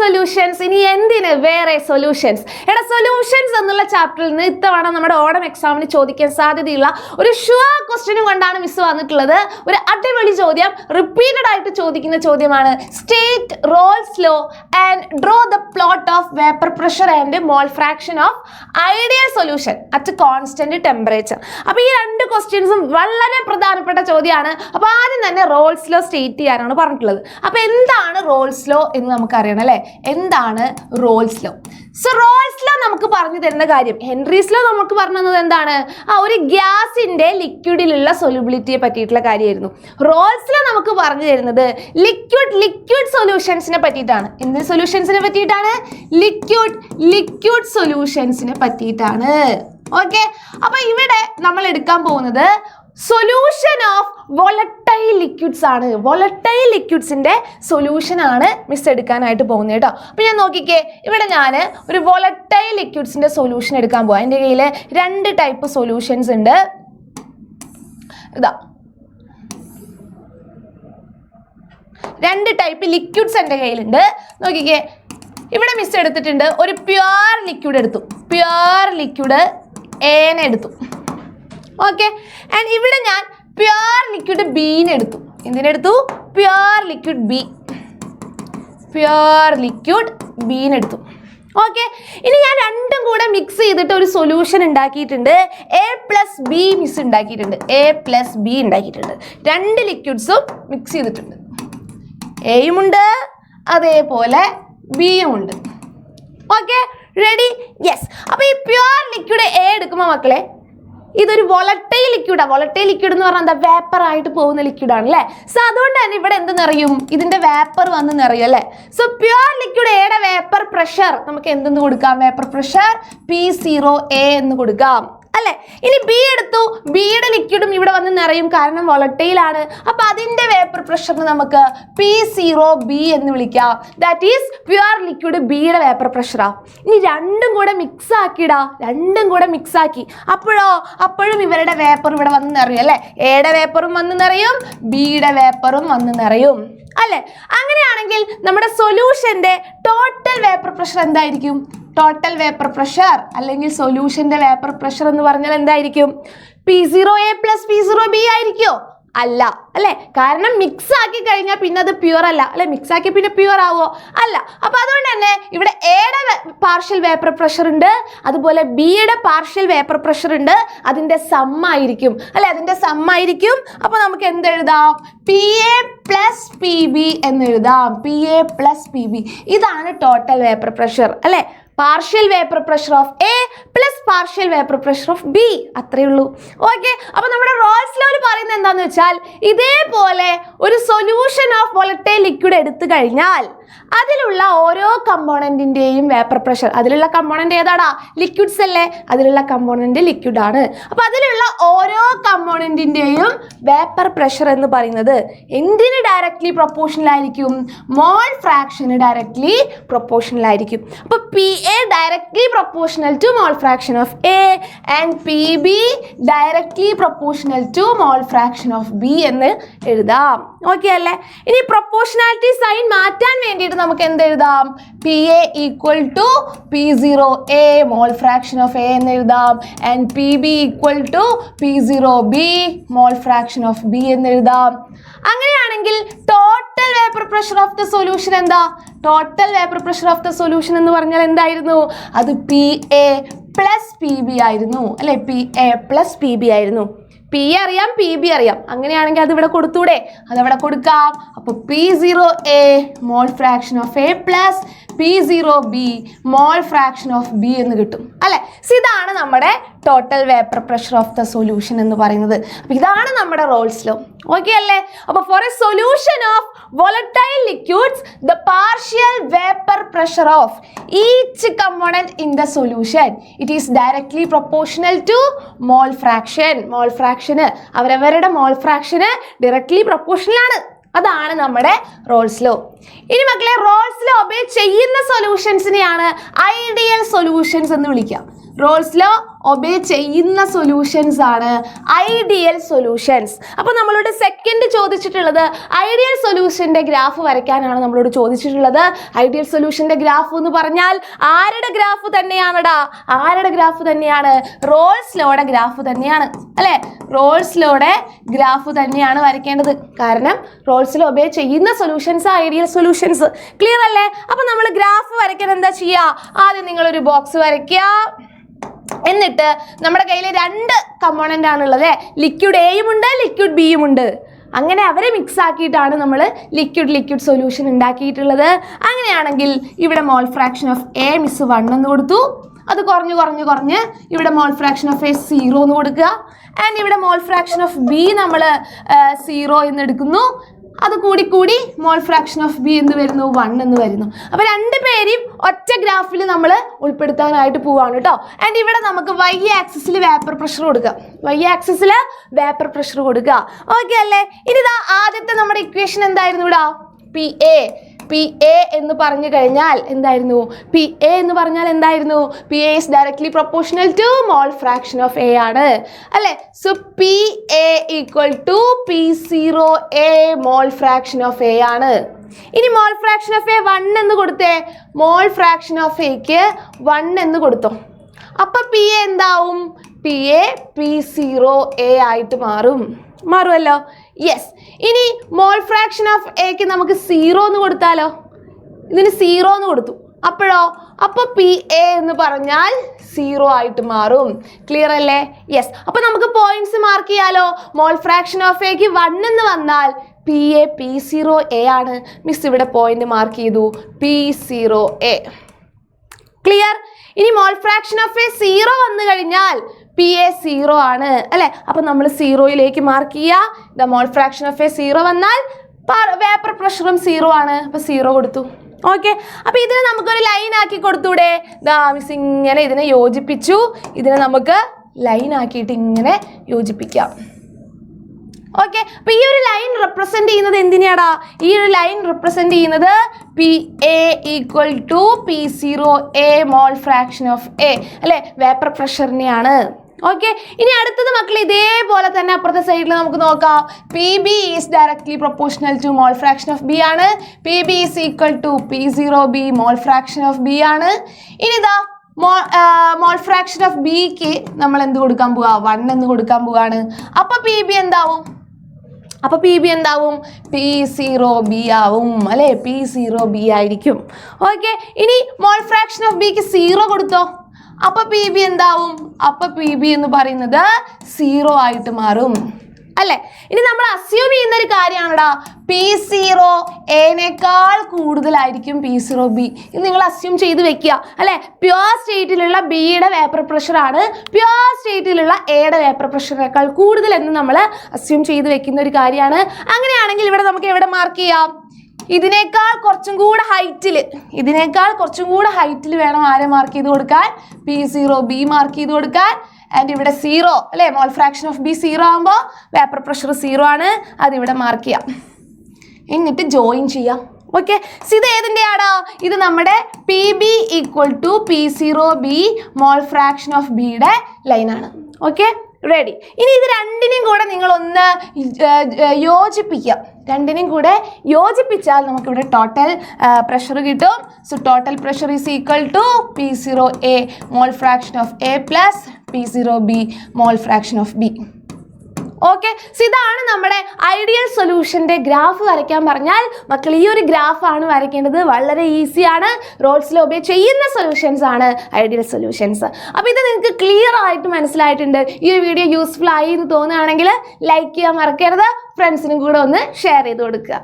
Solutions? ഇനി എന്തിന് വേറെ സൊല്യൂഷൻസ്? എടാ സൊല്യൂഷൻസ് എന്നുള്ള ചാപ്റ്ററിൽ നിന്ന് ഇത്തവണ നമ്മുടെ ഓണം എക്സാമിന് ചോദിക്കാൻ സാധ്യതയുള്ള ഒരു ഷുവർ ക്വസ്റ്റ്യനും കൊണ്ടാണ് മിസ് വന്നിട്ടുള്ളത്. ഒരു അടിപൊളി ചോദ്യം, റിപ്പീറ്റഡ് ആയിട്ട് ചോദിക്കുന്ന ചോദ്യമാണ്. State Raoult's law and draw the plot of vapour pressure and mall fraction of ideal solution at constant temperature. അപ്പൊ ഈ രണ്ട് ക്വസ്റ്റ്യൻസും വളരെ പ്രധാനപ്പെട്ട ചോദ്യമാണ്. അപ്പൊ ആദ്യം തന്നെ റോൾസ് ലോ സ്റ്റേറ്റ് ചെയ്യാനാണ് പറഞ്ഞിട്ടുള്ളത്. അപ്പൊ എന്താണ് റോൾസ് ലോ എന്ന് നമുക്ക് അറിയണം അല്ലെ? എന്താണ് Raoult's law? So Raoult's law നമുക്ക് പറഞ്ഞു തരുന്ന കാര്യം, ഹെൻറീസ് ലോ നമുക്ക് പറഞ്ഞു തന്നത് എന്താണ്? ഒരു ഗ്യാസിന്റെ ലിക്വിഡിലുള്ള സൊല്യൂബിലിറ്റിയെ പറ്റിയിട്ടുള്ള കാര്യമായിരുന്നു. റോൾസ് ലോ നമുക്ക് പറഞ്ഞു തരുന്നത് ലിക്വിഡ് സൊല്യൂഷൻസിനെ പറ്റിയിട്ടാണ്. എന്ത് സൊല്യൂഷൻസിനെ പറ്റിയിട്ടാണ്? ലിക്വിഡ് സൊല്യൂഷൻസിനെ പറ്റിയിട്ടാണ്. ഓക്കെ, അപ്പൊ ഇവിടെ നമ്മൾ എടുക്കാൻ പോകുന്നത് സൊല്യൂഷൻ ഓഫ് വോളറ്റൈൽ ലിക്വിഡ്സ് ആണ്. വോളറ്റൈൽ ലിക്വിഡ്സിന്റെ സൊല്യൂഷൻ ആണ് മിസ് എടുക്കാനായിട്ട് പോകുന്നത് കേട്ടോ. അപ്പൊ ഞാൻ നോക്കിക്കേ, ഇവിടെ ഞാൻ ഒരു വോളറ്റൈൽ ലിക്വിഡ്സിന്റെ സൊല്യൂഷൻ എടുക്കാൻ പോവാം. എൻ്റെ കയ്യിൽ രണ്ട് ടൈപ്പ് സൊല്യൂഷൻസ് ഉണ്ട്. ഇതാ രണ്ട് ടൈപ്പ് ലിക്വിഡ്സ് എൻ്റെ കയ്യിലുണ്ട്. നോക്കിക്കേ, ഇവിടെ മിസ് എടുത്തിട്ടുണ്ട് ഒരു പ്യുവർ ലിക്വിഡ് എടുത്തു, പ്യുവർ ലിക്വിഡ് എനെ എടുത്തു. ഓക്കെ, ആൻഡ് ഇവിടെ ഞാൻ പ്യുവർ ലിക്വിഡ് ബീനെ എടുത്തു. എന്തിനെടുത്തു? Pure liquid B, pure liquid ബീനെ എടുത്തു. ഓക്കെ, ഇനി ഞാൻ രണ്ടും കൂടെ മിക്സ് ചെയ്തിട്ട് ഒരു സൊല്യൂഷൻ ഉണ്ടാക്കിയിട്ടുണ്ട്. എ പ്ലസ് ബി മിക്സ് ഉണ്ടാക്കിയിട്ടുണ്ട്, എ പ്ലസ് ബി ഉണ്ടാക്കിയിട്ടുണ്ട്. രണ്ട് ലിക്വിഡ്സും മിക്സ് ചെയ്തിട്ടുണ്ട്. എയും ഉണ്ട്, അതേപോലെ ബിയും ഉണ്ട്. Okay, ready? യെസ്. അപ്പൊ ഈ പ്യുവർ ലിക്വിഡ് എ എടുക്കുമ്പോൾ മക്കളെ, ഇതൊരു വോളറ്റൈൽ ലിക്വിഡാണ്. വോളറ്റൈൽ ലിക്വിഡ് എന്ന് പറഞ്ഞാൽ എന്താ? വേപ്പർ ആയിട്ട് പോകുന്ന ലിക്വിഡ് ആണ് അല്ലേ? സോ അതുകൊണ്ട് തന്നെ ഇവിടെ എന്ത് നിറയും? ഇതിന്റെ വേപ്പർ വന്ന് നിറയും അല്ലേ? സോ പ്യുവർ ലിക്വിഡ് എയുടെ വേപ്പർ പ്രഷർ നമുക്ക് എന്തെന്ന് കൊടുക്കാം? വേപ്പർ പ്രഷർ P0A എന്ന് കൊടുക്കാം അല്ലെ? ഇനി ബി എടുത്തു, ബിയുടെ ലിക്വിഡും ഇവിടെ വന്ന് നിറയും, കാരണം വോളറ്റൈൽ ആണ്. അപ്പൊ അതിന്റെ വേപ്പർ പ്രഷറിന് നമുക്ക് P0B എന്ന് വിളിക്കാം. ദാറ്റ് ഈസ് പ്യുവർ ലിക്വിഡ് ബിയുടെ വേപ്പർ പ്രഷറാ. ഇനി രണ്ടും കൂടെ മിക്സ് ആക്കിയിടാ, രണ്ടും കൂടെ മിക്സ് ആക്കി. അപ്പോഴും ഇവരുടെ വേപ്പർ ഇവിടെ വന്ന് നിറയും അല്ലെ? എയുടെ വേപ്പറും വന്ന് നിറയും, ബിയുടെ വേപ്പറും വന്ന് നിറയും അല്ലെ? അങ്ങനെയാണെങ്കിൽ നമ്മുടെ സൊല്യൂഷന്റെ ടോട്ടൽ വേപ്പർ പ്രഷർ എന്തായിരിക്കും? ടോട്ടൽ വേപ്പർ പ്രഷർ അല്ലെങ്കിൽ സൊല്യൂഷന്റെ വേപ്പർ പ്രഷർ എന്ന് പറഞ്ഞാൽ എന്തായിരിക്കും? P0A plus P0B ആയിരിക്കോ? അല്ല അല്ലെ? കാരണം മിക്സ് ആക്കി കഴിഞ്ഞാൽ പിന്നെ അത് പ്യുവർ അല്ല അല്ലെ? മിക്സ് ആക്കി പിന്നെ പ്യുവർ ആവോ? അല്ല. അപ്പൊ അതുകൊണ്ട് തന്നെ ഇവിടെ എയുടെ പാർഷ്യൽ വേപ്പർ പ്രഷർ ഉണ്ട്, അതുപോലെ ബിയുടെ പാർഷ്യൽ വേപ്പർ പ്രഷർ ഉണ്ട്. അതിന്റെ സം ആയിരിക്കും അല്ലെ? അതിന്റെ സം ആയിരിക്കും. അപ്പൊ നമുക്ക് എന്ത് എഴുതാം? PA പ്ലസ് PB എന്ന് എഴുതാം. PA പ്ലസ് PB, ഇതാണ് ടോട്ടൽ വേപ്പർ പ്രഷർ അല്ലെ? Partial vapour pressure of A plus partial vapour pressure of B, അത്രയേ ഉള്ളൂ. ഓക്കെ, അപ്പൊ നമ്മുടെ റോൾസ് ലോയിൽ പറയുന്നത് എന്താന്ന് വെച്ചാൽ, ഇതേപോലെ ഒരു സൊല്യൂഷൻ ഓഫ് വോളറ്റൈൽ ലിക്വിഡ് എടുത്തു കഴിഞ്ഞാൽ അതിലുള്ള ഓരോ കമ്പോണന്റിന്റെയും വേപ്പർ പ്രഷർ, അതിലുള്ള കമ്പോണന്റ് ഏതാടാ? ലിക്വിഡ്സ് അല്ലേ? അതിലുള്ള കമ്പോണന്റ് ലിക്വിഡ് ആണ്. അപ്പൊ അതിലുള്ള ഓരോ കമ്പോണന്റിന്റെയും വേപ്പർ പ്രഷർ എന്ന് പറയുന്നത് എന്തിന് ഡയറക്ട്ലി പ്രൊപ്പോർഷണൽ ആയിരിക്കും? മോൾ ഫ്രാക്ഷന് ഡയറക്ട്ലി പ്രൊപ്പോർഷണൽ ആയിരിക്കും. അപ്പൊ PA directly proportional to mole fraction of A and PB directly proportional to mole fraction of B എന്ന് എഴുതാം. ഓക്കെ അല്ലേ? ഇനി പ്രൊപ്പോർഷണാലിറ്റി സൈൻ മാറ്റാൻ വേണ്ടിയിട്ട് നമുക്ക് എന്ത് എഴുതാം? PA equal to P0A mole fraction of A എന്ന് എഴുതാം. And PB equal to P0B mole fraction of B എന്ന് എഴുതാം. അങ്ങനെയാണെങ്കിൽ total vapour pressure of the solution എന്താ? Total vapour pressure of the solution എന്ന് പറഞ്ഞാൽ എന്തായിരുന്നു? അത് PA പ്ലസ് PB ആയിരുന്നു അല്ലെ? PA പ്ലസ് PB ആയിരുന്നു. P അറിയാം, PB അറിയാം. അങ്ങനെയാണെങ്കിൽ അത് ഇവിടെ കൊടുത്തൂടെ? അതവിടെ കൊടുക്കാം. അപ്പോൾ P0A mole fraction of A plus P0B mole fraction of B എന്ന് കിട്ടും അല്ലെ? ഇതാണ് നമ്മുടെ total vapour pressure of the solution എന്ന് പറയുന്നത്. അപ്പോൾ ഇതാണ് നമ്മുടെ റോൾസ് ലോ. ഓക്കെ അല്ലേ? അപ്പോൾ for a solution of volatile liquids, the partial vapor pressure of each component in the solution, it is directly proportional to mole fraction. Mole fraction അവരവരുടെ mole fraction directly proportional ആണ്. അതാണ് നമ്മുടെ Raoult's law. ഇനി മക്കളെ, Raoult's law obey ചെയ്യുന്ന സൊല്യൂഷൻസിനെയാണ് ideal solutions എന്ന് വിളിക്കുക. Raoult's law obey ചെയ്യുന്ന സൊല്യൂഷൻസ് ആണ് ഐഡിയൽ സൊല്യൂഷൻസ്. അപ്പോൾ നമ്മളോട് സെക്കൻഡ് ചോദിച്ചിട്ടുള്ളത് ഐഡിയൽ സൊല്യൂഷന്റെ ഗ്രാഫ് വരയ്ക്കാനാണ് നമ്മളോട് ചോദിച്ചിട്ടുള്ളത്. ഐഡിയൽ സൊല്യൂഷന്റെ ഗ്രാഫ് എന്ന് പറഞ്ഞാൽ ആരുടെ ഗ്രാഫ് തന്നെയാണെടാ? ആരുടെ ഗ്രാഫ് തന്നെയാണ്? റോൾസ് ലോയുടെ ഗ്രാഫ് തന്നെയാണ് അല്ലേ? റോൾസ് ലോയുടെ ഗ്രാഫ് തന്നെയാണ് വരയ്ക്കേണ്ടത്. കാരണം റോൾസ് ലോ ഒബേ ചെയ്യുന്ന സൊല്യൂഷൻസ് ഐഡിയൽ സൊല്യൂഷൻസ്. ക്ലിയർ അല്ലേ? അപ്പൊ നമ്മൾ ഗ്രാഫ് വരയ്ക്കാൻ എന്താ ചെയ്യുക? ആദ്യം നിങ്ങളൊരു ബോക്സ് വരയ്ക്കുക. എന്നിട്ട് നമ്മുടെ കയ്യിൽ 2 കമ്പോണന്റ് ആണുള്ളത്. ലിക്വിഡ് എയും ഉണ്ട്, ലിക്വിഡ് ബിയും ഉണ്ട്. അങ്ങനെ അവരെ മിക്സ് ആക്കിയിട്ടാണ് നമ്മൾ ലിക്വിഡ് സൊല്യൂഷൻ ഉണ്ടാക്കിയിട്ടുള്ളത്. അങ്ങനെയാണെങ്കിൽ ഇവിടെ മോൾ ഫ്രാക്ഷൻ ഓഫ് എ മിസ് 1 എന്ന് കൊടുത്തു. അത് കുറഞ്ഞ് ഇവിടെ മോൾ ഫ്രാക്ഷൻ ഓഫ് എ 0 എന്ന് കൊടുക്കുക. ആൻഡ് ഇവിടെ മോൾ ഫ്രാക്ഷൻ ഓഫ് ബി നമ്മൾ 0 എന്ന് എടുക്കുന്നു. അത് കൂടി മോൾ ഫ്രാക്ഷൻ ഓഫ് ബി എന്ന് വരുന്നു 1 എന്ന് വരുന്നു. അപ്പോൾ 2 പേരെയും ഒറ്റ ഗ്രാഫിൽ നമ്മൾ ഉൾപ്പെടുത്താനായിട്ട് പോവാണ് കേട്ടോ. ആൻഡ് ഇവിടെ നമുക്ക് വൈ ആക്സിസിൽ വേപ്പർ പ്രഷർ കൊടുക്കുക. ഓക്കെ അല്ലേ? ഇനി ഇതാ ആദ്യത്തെ നമ്മുടെ ഇക്വേഷൻ എന്തായിരുന്നു? ഇവിടെ പി എ എന്ന് പറഞ്ഞു കഴിഞ്ഞാൽ എന്തായിരുന്നു? പി എ എന്ന് പറഞ്ഞാൽ എന്തായിരുന്നു? P A is directly proportional to mole fraction of A ആണ് അല്ലേ? So P A equal to P0 A mole fraction of A ആണ്. ഇനി മോൾ ഫ്രാക്ഷൻ ഓഫ് എ 1 എന്ന് കൊടുത്തേ. മോൾ ഫ്രാക്ഷൻ ഓഫ് എക്ക് 1 എന്ന് കൊടുത്തോ. അപ്പൊ പി എ എന്താവും? പി എ P0 എ ആയിട്ട് മാറുമല്ലോ. യെസ്. ഇനി മോൾ ഫ്രാക്ഷൻ ഓഫ് എക്ക് നമുക്ക് 0 എന്ന് കൊടുത്താലോ? ഇതിന് 0 എന്ന് കൊടുത്തു. അപ്പോൾ പി എ എന്ന് പറഞ്ഞാൽ 0 ആയിട്ട് മാറും. ക്ലിയർ അല്ലേ? യെസ്. അപ്പൊ നമുക്ക് പോയിന്റ്സ് മാർക്ക് ചെയ്യാലോ. മോൾ ഫ്രാക്ഷൻ ഓഫ് എക്ക് 1 എന്ന് വന്നാൽ പി എ P0 എ ആണ്. മിസ് ഇവിടെ പോയിന്റ് മാർക്ക് ചെയ്തു P0 എ. ക്ലിയർ? ഇനി മോൾ ഫ്രാക്ഷൻ ഓഫ് എ 0 വന്നു കഴിഞ്ഞാൽ പി എ 0 ആണ് അല്ലേ? അപ്പൊ നമ്മൾ 0യിലേക്ക് മാർക്ക് ചെയ്യുക. The mall fraction of A 0 വന്നാൽ വേപ്പർ പ്രഷറും 0 ആണ്. അപ്പൊ 0 കൊടുത്തു. ഓക്കെ. അപ്പൊ ഇതിനെ നമുക്കൊരു ലൈൻ ആക്കി കൊടുത്തൂടെ? ദാ മിസ് ഇങ്ങനെ ഇതിനെ യോജിപ്പിച്ചു. ഇതിനെ നമുക്ക് ലൈൻ ആക്കിയിട്ട് ഇങ്ങനെ യോജിപ്പിക്കാം. ഓക്കെ. അപ്പൊ ഈ ഒരു ലൈൻ റെപ്രസെന്റ് ചെയ്യുന്നത് എന്തിനാടാ? ഈ ഒരു ലൈൻ റെപ്രസെന്റ് ചെയ്യുന്നത് P A equal to P0 A mole fraction of A അല്ലെ? വേപ്പർ പ്രഷറിനെയാണ്. ഓക്കെ. ഇനി അടുത്തത് മക്കൾ ഇതേപോലെ തന്നെ അപ്പുറത്തെ സൈഡിൽ നമുക്ക് നോക്കാം. P B is directly proportional to mole fraction of B ആണ്. P B is equal to P0 B mole fraction of B ആണ്. ഇനി ഇതാ മോൾ ഫ്രാക്ഷൻ ഓഫ് ബിക്ക് നമ്മൾ എന്ത് കൊടുക്കാൻ പോവാ? 1 എന്ന് കൊടുക്കാൻ പോവാണ്. അപ്പൊ പി ബി എന്താവും? P0 ബി ആവും അല്ലെ? P0 ബി ആയിരിക്കും. ഓക്കെ. ഇനി മോൾ ഫ്രാക്ഷൻ ഓഫ് ബിക്ക് 0 കൊടുത്തോ. അപ്പൊ പി ബി എന്താവും? അപ്പൊ പി ബി എന്ന് പറയുന്നത് 0 ആയിട്ട് മാറും അല്ലെ? ഇനി നമ്മൾ അസ്യൂം ചെയ്യുന്ന ഒരു കാര്യമാണടാ, P0 എനേക്കാൾ കൂടുതലായിരിക്കും P0 ബി. ഇത് നിങ്ങൾ അസ്യൂം ചെയ്ത് വെക്കുക അല്ലെ? പ്യുവർ സ്റ്റേറ്റിലുള്ള ബിയുടെ വേപ്പർ പ്രഷർ ആണ് പ്യുവർ സ്റ്റേറ്റിലുള്ള എയുടെ വേപ്പർ പ്രഷറിനേക്കാൾ കൂടുതൽ എന്ന് നമ്മൾ അസ്യൂം ചെയ്ത് വെക്കുന്ന ഒരു കാര്യമാണ്. അങ്ങനെയാണെങ്കിൽ ഇവിടെ നമുക്ക് എവിടെ മാർക്ക് ചെയ്യാം? ഇതിനേക്കാൾ കുറച്ചും കൂടെ ഹൈറ്റിൽ വേണം ആരെ മാർക്ക് ചെയ്ത് കൊടുക്കാൻ? P0 ബി മാർക്ക് ചെയ്ത് കൊടുക്കാൻ. ആൻഡ് ഇവിടെ 0 അല്ലേ? മോൾ ഫ്രാക്ഷൻ ഓഫ് ബി 0 ആകുമ്പോൾ വേപ്പർ പ്രഷർ 0 ആണ്. അതിവിടെ മാർക്ക് ചെയ്യാം. എന്നിട്ട് ജോയിൻ ചെയ്യാം. ഓക്കെ. ഇത് ഏതിൻ്റെയാണോ? ഇത് നമ്മുടെ P B equal to P0 B mole fraction of ബിയുടെ ലൈനാണ്. ഓക്കെ. റെഡി. ഇനി ഇത് രണ്ടിനെയും കൂടെ നിങ്ങളൊന്ന് യോജിപ്പിച്ചാൽ നമുക്കിവിടെ ടോട്ടൽ പ്രഷർ കിട്ടും. So total pressure is equal to P0 A mole fraction of A plus P0 B mole fraction of B. Okay. So ഇതാണ് നമ്മുടെ ഐഡിയൽ സൊല്യൂഷന്റെ ഗ്രാഫ് വരയ്ക്കാൻ പറഞ്ഞാൽ മക്കൾ ഈ ഒരു ഗ്രാഫാണ് വരയ്ക്കേണ്ടത്. വളരെ ഈസിയാണ്. റോൾസ് ലോ ഒബേ ചെയ്യുന്ന സൊല്യൂഷൻസ് ആണ് ഐഡിയൽ സൊല്യൂഷൻസ്. അപ്പോൾ ഇത് നിങ്ങൾക്ക് ക്ലിയർ ആയിട്ട് മനസ്സിലായിട്ടുണ്ട്. ഈ ഒരു വീഡിയോ യൂസ്ഫുൾ ആയി എന്ന് തോന്നുകയാണെങ്കിൽ ലൈക്ക് ചെയ്യാൻ മറക്കരുത്. ഫ്രണ്ട്സിനും കൂടെ ഒന്ന് ഷെയർ ചെയ്ത് കൊടുക്കുക.